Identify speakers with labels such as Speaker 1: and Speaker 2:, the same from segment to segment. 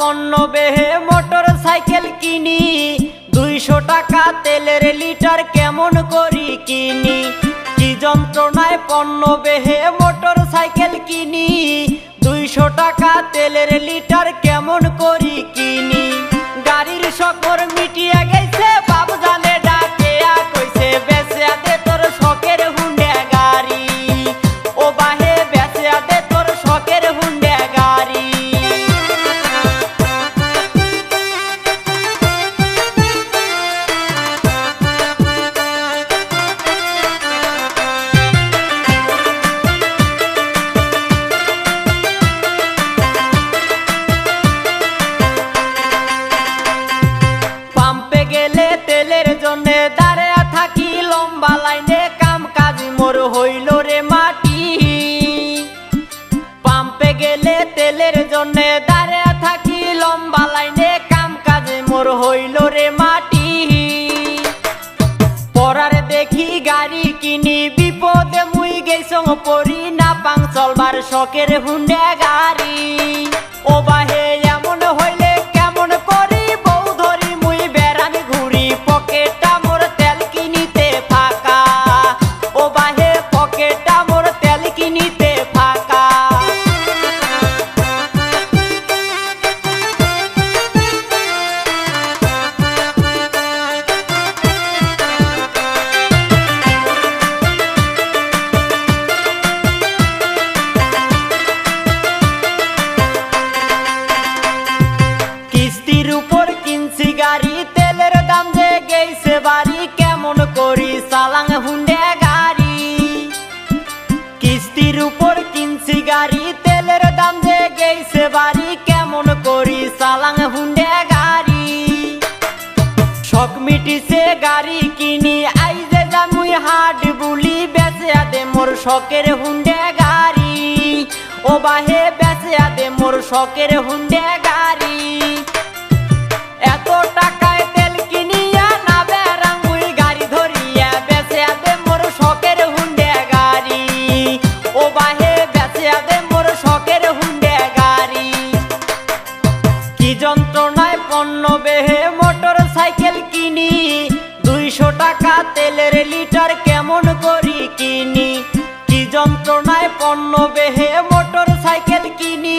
Speaker 1: পণ্য বেহে motor cycle কিনি, 200 টাকা তেলের লিটার কেমন করি কিনি। কি যন্ত্রণায় পণ্য বেহে মোটর সাইকেল কিনি, 200 টাকা তেলের লিটার কেমন করি কিনি। গাড়ির শকর মিটিয়ে গেছে বাপ জানে ডাকেয়া কইছে বেচে দে তোর শখের হুন্ডা গাড়ি, ও বাহে বেচে দে তোর শখের হুন্ডা গাড়ি। পাম্পে গেলে তেলের জন্যে দাঁড়িয়ে থাকি লম্বা লাইনে, কাম কাজ মোর হইল রে মাটি। পাম্পে গেলে তেলের জন্যে দাঁড়িয়ে থাকি লম্বা লাইনে, কাম কাজ মোর হইল রে মাটি। পরার দেখি গাড়ি কিনি, বিপদে মুই গেছং পরি না পাং চলবার শখের হুন্ডা গাড়ি। ও বাহে এমন হইলে কেমন করি বউ ধরি মুই বেড়ান ঘুরি, পকেটা মোর তেল কিনিতে ফাঁকা। ও বাহে পকেটা মোর তেল কিনিতে ফাঁকা। কিস্তির উপর কিনছি গাড়ি, তেলের দাম যে গেছে বাড়ি, কেমন করি চালাং হুন্ডা গাড়ি। কিস্তির উপর কিনছি গাড়ি, তেলের দাম যে গেছে বাড়ি, কেমন করি চালাং হুন্ডা গাড়ি। শখ মিটিছে গাড়ি কিনি, আইজে জামুই হাট বুলি, বেচে দে মোর শখের হুন্ডা গাড়ি। ও বাহে বেচে দে মোর শখের হুন্ডা গাড়ি। এত টাকায় তেল কিনিয়া না বেড়াং মুই গাড়ি ধরিয়া, বেচে দে মোর শখের হুন্ডা গাড়ি। ও বাহে বেচে দে মোর শখের হুন্ডা গাড়ি। কি যন্ত্রণায় পণ্য বেহে মোটর সাইকেল কিনি, 200 টাকা তেলের লিটার কেমন করি কিনি। কি যন্ত্রণায় পণ্য বেহে মোটর সাইকেল কিনি,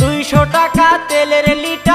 Speaker 1: 200 টাকা তেলের লিটার